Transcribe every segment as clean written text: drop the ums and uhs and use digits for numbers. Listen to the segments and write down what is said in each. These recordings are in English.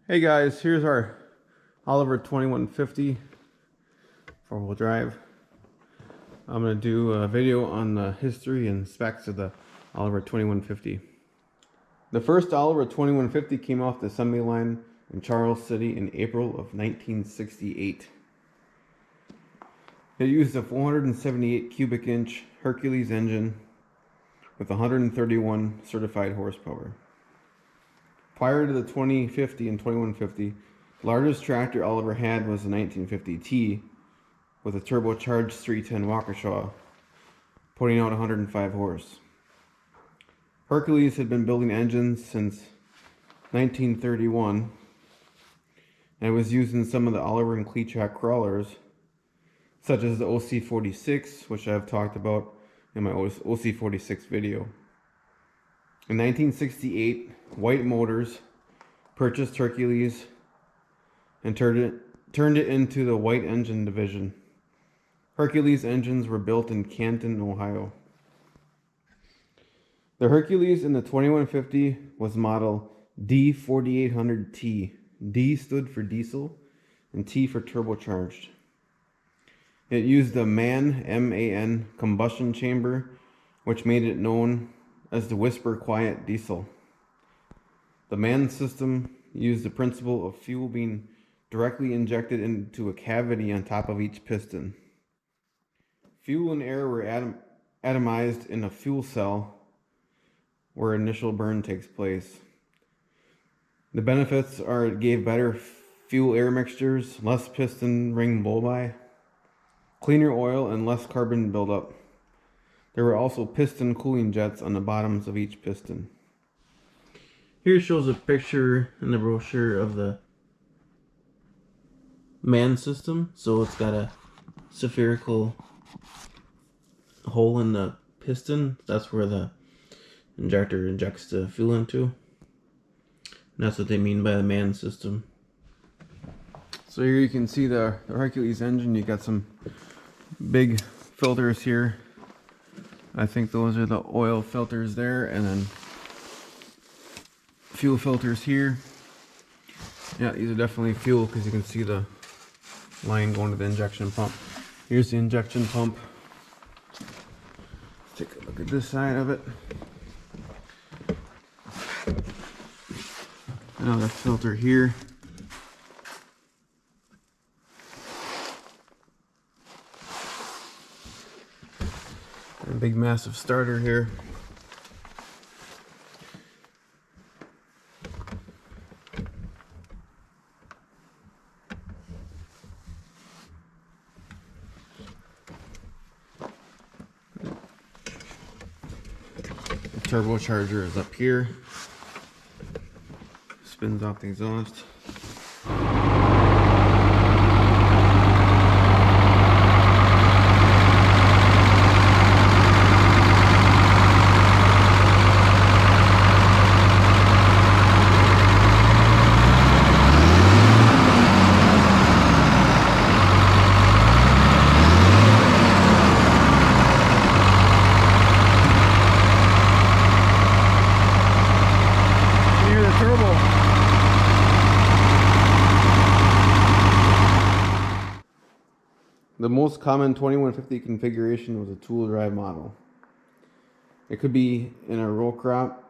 Hey guys, here's our Oliver 2150 four-wheel drive. I'm going to do a video on the history and specs of the Oliver 2150. The first Oliver 2150 came off the assembly line in Charles City in April of 1968. It used a 478 cubic inch Hercules engine with 131 certified horsepower. Prior to the 2050 and 2150, the largest tractor Oliver had was the 1950T with a turbocharged 310 Waukesha, putting out 105 horse. Hercules had been building engines since 1931 and was used in some of the Oliver and Cleatrack crawlers, such as the OC46, which I've talked about in my OC46 video. In 1968, White Motors purchased Hercules and turned it into the White Engine division. Hercules engines were built in Canton, Ohio. The Hercules in the 2150 was model D4800T. D stood for diesel and T for turbocharged. It used the MAN combustion chamber, which made it known as the Whisper Quiet diesel. The MAN system used the principle of fuel being directly injected into a cavity on top of each piston. Fuel and air were atomized in a fuel cell where initial burn takes place. The benefits are it gave better fuel-air mixtures, less piston ring blow-by, cleaner oil, and less carbon buildup. There were also piston cooling jets on the bottoms of each piston. Here shows a picture in the brochure of the MAN system. So it's got a spherical hole in the piston. That's where the injector injects the fuel into. And that's what they mean by the MAN system. So here you can see the Hercules engine. You got some big filters here. I think those are the oil filters there, and then fuel filters here. Yeah, these are definitely fuel because you can see the line going to the injection pump. Here's the injection pump. Let's take a look at this side of it. Another filter here. A big massive starter here. The turbocharger is up here. Spins off the exhaust. The most common 2150 configuration was a tool drive model. It could be in a row crop,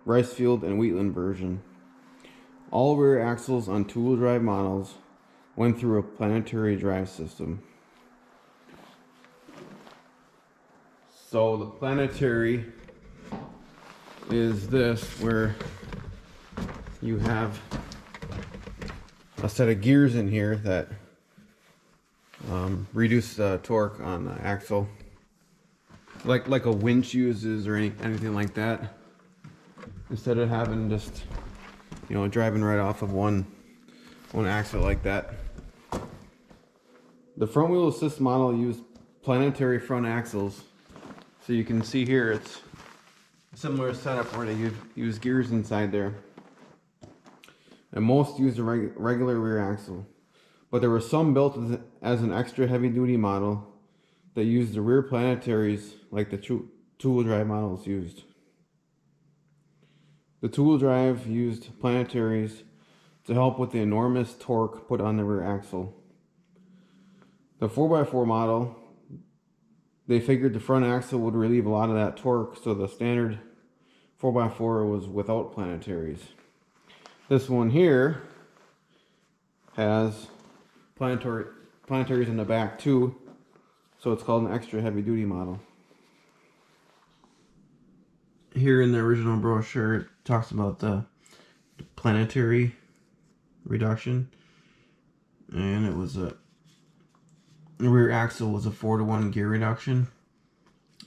rice field, and wheatland version. All rear axles on tool drive models went through a planetary drive system. So the planetary is this, where you have a set of gears in here that reduce torque on the axle, like a winch uses or anything like that. Instead of having just, driving right off of one axle like that. The front wheel assist model used planetary front axles, so you can see here it's a similar setup where they use gears inside there, and most use a regular rear axle. But there were some built as an extra heavy-duty model that used the rear planetaries like the tool drive models used. The tool drive used planetaries to help with the enormous torque put on the rear axle. The 4x4 model, they figured the front axle would relieve a lot of that torque, so the standard 4x4 was without planetaries. This one here has planetaries in the back too, so it's called an extra heavy duty model. Here in the original brochure, it talks about the planetary reduction, and it was the rear axle was a 4-to-1 gear reduction,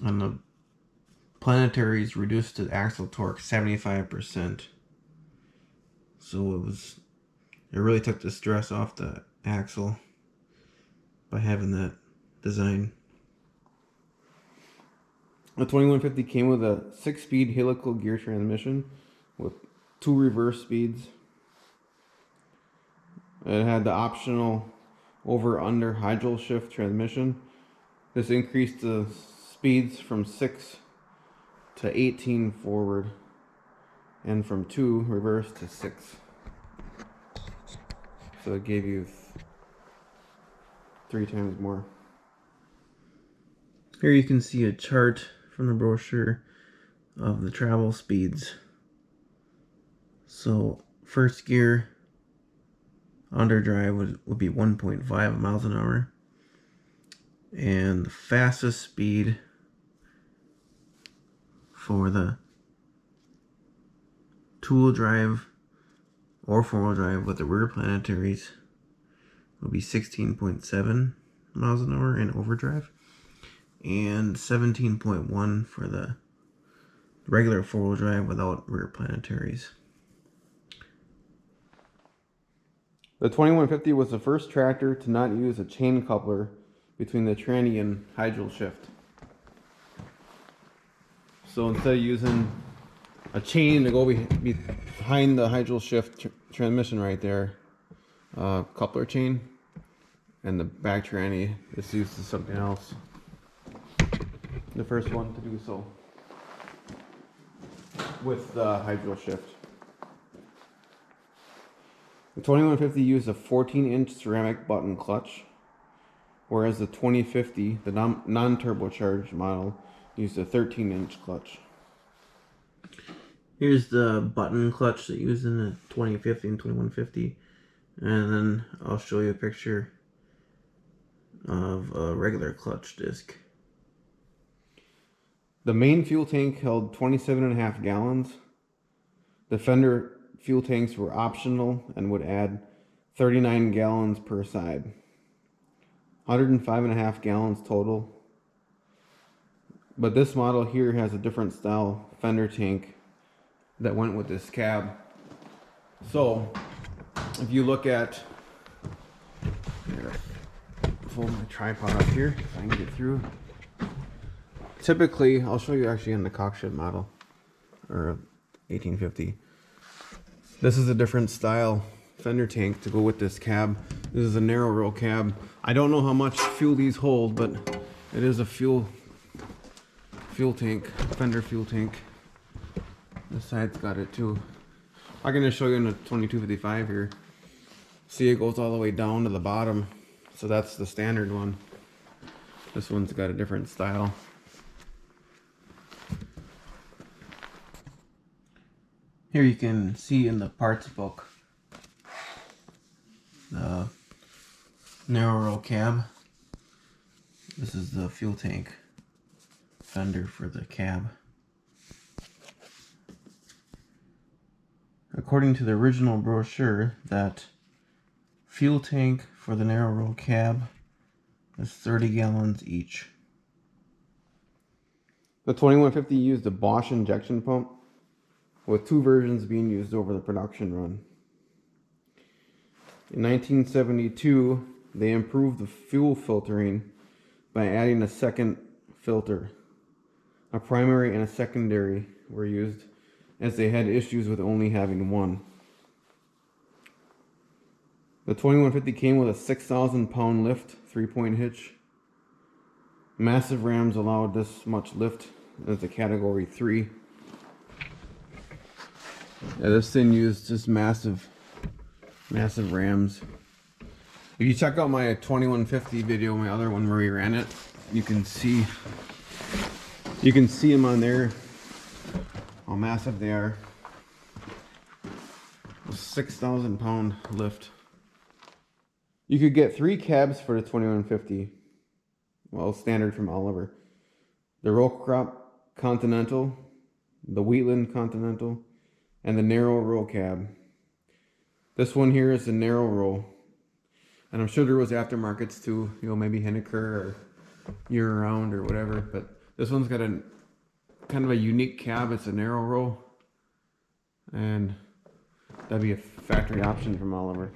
and the planetaries reduced the axle torque 75%. So it really took the stress off the axle by having that design. The 2150 came with a 6-speed helical gear transmission with 2 reverse speeds. It had the optional over-under hydral shift transmission. This increased the speeds from 6 to 18 forward and from 2 reverse to 6. So it gave you 3 times more. Here you can see a chart from the brochure of the travel speeds. So first gear underdrive would be 1.5 miles an hour, and the fastest speed for the two-wheel drive or four-wheel drive with the rear planetaries will be 16.7 miles an hour in overdrive, and 17.1 for the regular four-wheel drive without rear planetaries. The 2150 was the first tractor to not use a chain coupler between the tranny and hydral shift. So instead of using a chain to go behind the hydral shift transmission right there, coupler chain, and the back tranny is used to something else. The first one to do so with the hydral shift. The 2150 used a 14-inch ceramic button clutch, whereas the 2050, the non-turbocharged model, used a 13-inch clutch. Here's the button clutch that used in the 2050 and 2150, and then I'll show you a picture of a regular clutch disc. The main fuel tank held 27.5 gallons. The Fender fuel tanks were optional and would add 39 gallons per side. 105.5 gallons total. But this model here has a different style Fender tank that went with this cab. So if you look at, fold my tripod up here if I can get through. Typically, I'll show you actually in the cockshed model, or 1850. This is a different style Fender tank to go with this cab. This is a narrow row cab. I don't know how much fuel these hold, but it is a fuel tank, Fender fuel tank. This side's got it too. I'm gonna show you in the 2255 here. See, it goes all the way down to the bottom. So that's the standard one. This one's got a different style. Here you can see in the parts book the narrow row cab. This is the fuel tank Fender for the cab. According to the original brochure, that fuel tank for the narrow row cab is 30 gallons each. The 2150 used a Bosch injection pump, with 2 versions being used over the production run. In 1972, they improved the fuel filtering by adding a second filter. A primary and a secondary were used, as they had issues with only having one. The 2150 came with a 6,000 pound lift 3-point hitch. Massive rams allowed this much lift as a category 3. Yeah, this thing used just massive Massive rams. If you check out my 2150 video, my other one where we ran it, you can see them on there, how massive they are. A 6,000 pound lift. You could get 3 cabs for the 2150. Well, standard from Oliver. The roll crop Continental, the Wheatland Continental, and the narrow roll cab. This one here is the narrow roll. And I'm sure there was aftermarkets too, you know, maybe Henniker or year round or whatever, but this one's got a kind of a unique cab. It's a narrow roll, and that'd be a factory option from Oliver.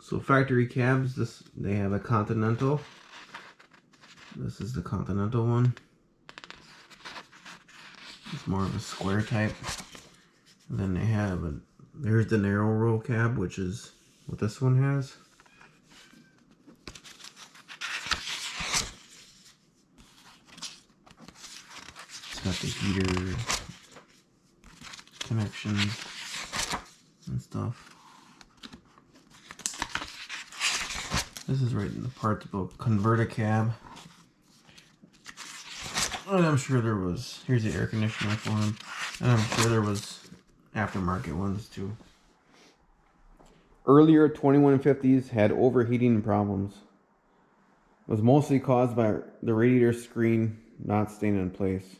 So factory cabs, they have a Continental. This is the Continental one. It's more of a square type. And then they have there's the narrow roll cab, which is what this one has. It's got the heater connections and stuff. This is right in the parts about convert a cab. And I'm sure there was, here's the air conditioner for him. And I'm sure there was aftermarket ones too. Earlier 2150s had overheating problems. It was mostly caused by the radiator screen not staying in place.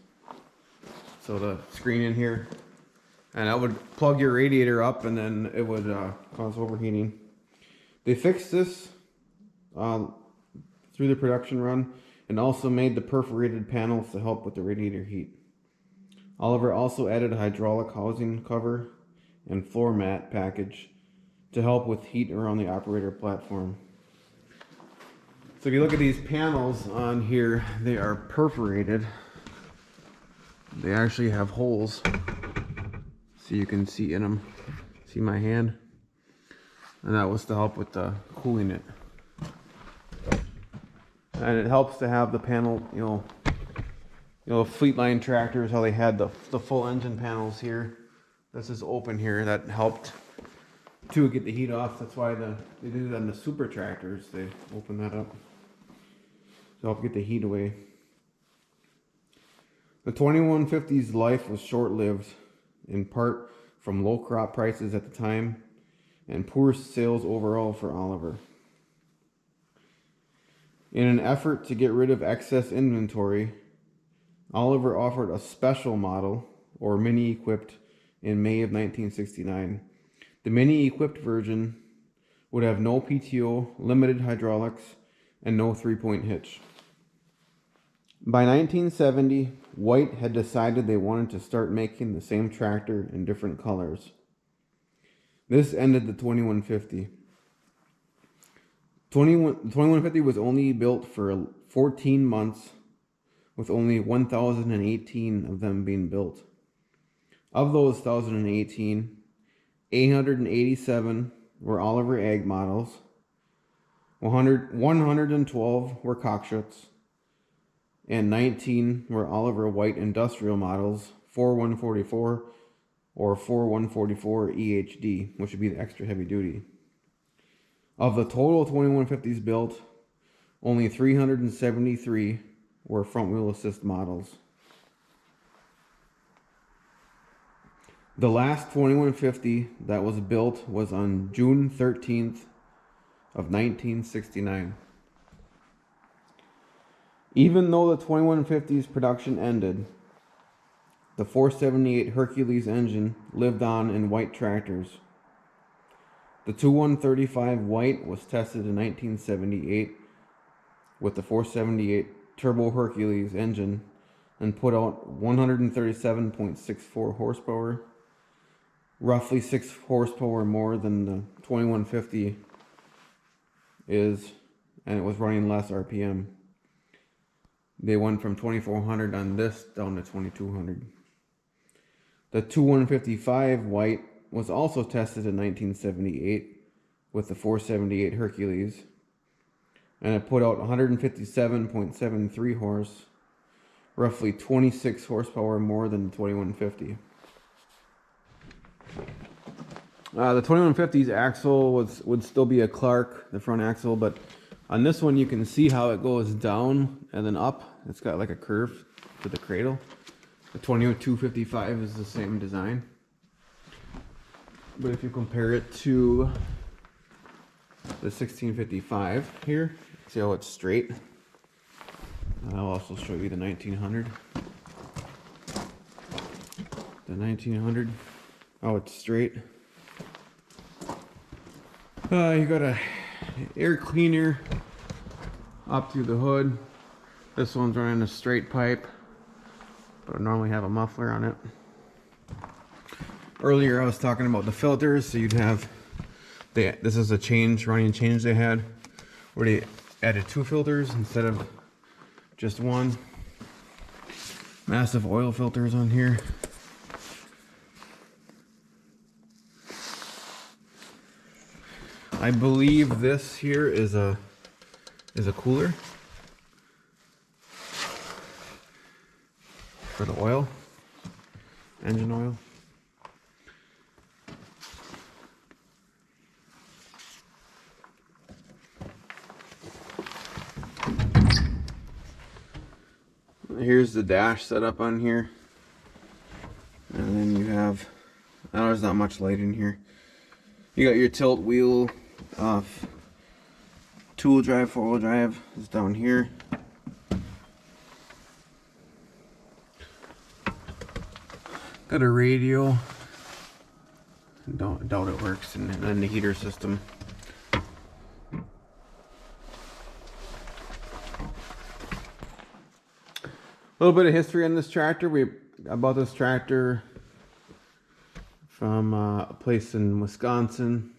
So the screen in here, and that would plug your radiator up, and then it would cause overheating. They fixed this through the production run, and also made the perforated panels to help with the radiator heat. Oliver also added a hydraulic housing cover and floor mat package to help with heat around the operator platform. So if you look at these panels on here, they are perforated. They actually have holes, so you can see in them. See my hand? And that was to help with cooling it. And it helps to have the panel, you know, Fleetline tractors, how they had the full engine panels here. This is open here. That helped to get the heat off. That's why they do it on the super tractors. They open that up to help get the heat away. The 2150's life was short-lived, in part from low crop prices at the time and poor sales overall for Oliver. In an effort to get rid of excess inventory, Oliver offered a special model, or mini-equipped, in May of 1969. The mini-equipped version would have no PTO, limited hydraulics, and no 3-point hitch. By 1970, White had decided they wanted to start making the same tractor in different colors. This ended the 2150. 2150 was only built for 14 months, with only 1,018 of them being built. Of those 1,018, 887 were Oliver Ag models, 112 were Cockshuts, and 19 were Oliver White industrial models, 4144 or 4144 EHD, which would be the extra heavy duty. Of the total 2150s built, only 373 were front wheel assist models. The last 2150 that was built was on June 13th of 1969. Even though the 2150's production ended, the 478 Hercules engine lived on in White tractors. The 2135 White was tested in 1978 with the 478 Turbo Hercules engine and put out 137.64 horsepower, roughly 6 horsepower more than the 2150 is, and it was running less RPM. They went from 2400 on this down to 2200. The 2155 White was also tested in 1978 with the 478 Hercules, and it put out 157.73 horse, roughly 26 horsepower more than the 2150. The 2150's axle would still be a Clark, the front axle, but on this one you can see how it goes down and then up. It's got like a curve to the cradle. The 2255 is the same design. But if you compare it to the 1655 here, see how it's straight. And I'll also show you the 1900. The 1900, oh, it's straight. You got a air cleaner up through the hood. This one's running a straight pipe, but I normally have a muffler on it. Earlier I was talking about the filters, so you'd have, this is a running change they had, where they added 2 filters instead of just one. Massive oil filters on here. I believe this here is a cooler for the oil, engine oil. Here's the dash setup on here, and then you have, oh, there's not much light in here. You got your tilt wheel, two-wheel drive, 4-wheel drive is down here. Got a radio. Doubt it works, and then the heater system. A little bit of history on this tractor. I bought this tractor from a place in Wisconsin,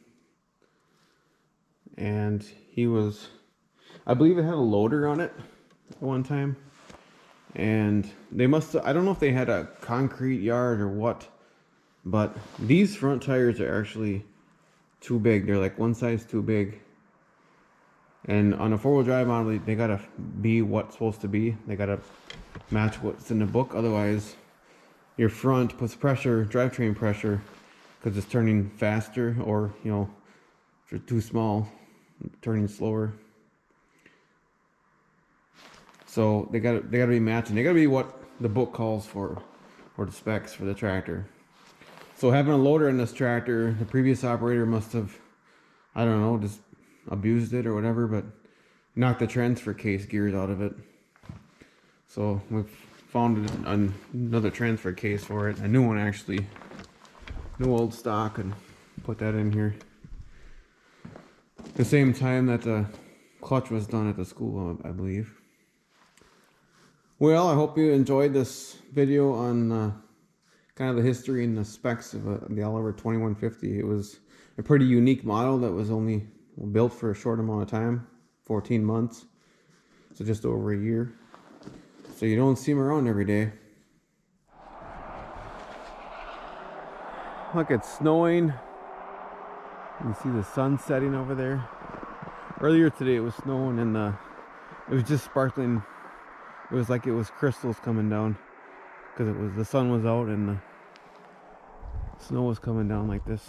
and I believe it had a loader on it at one time, and they must have, I don't know if they had a concrete yard or what, but these front tires are actually too big. They're like one size too big, and on a 4-wheel drive model they gotta be what's supposed to be. They gotta match what's in the book, otherwise your front puts pressure, drivetrain pressure, because it's turning faster, or, you know, if you're too small, turning slower. So they gotta be matching. They gotta be what the book calls for, or the specs for the tractor. So having a loader in this tractor, the previous operator must have, I don't know, just abused it or whatever, but knocked the transfer case gears out of it. So we've found another transfer case for it, a new one actually, new old stock, and put that in here. The same time that the clutch was done at the school, I believe. Well, I hope you enjoyed this video on kind of the history and the specs of the Oliver 2150. It was a pretty unique model that was only built for a short amount of time, 14 months, so just over a year. So you don't see them around every day. Look, it's snowing. You see the sun setting over there. Earlier today it was snowing, and it was just sparkling. It was like it was crystals coming down, because the sun was out and the snow was coming down like this.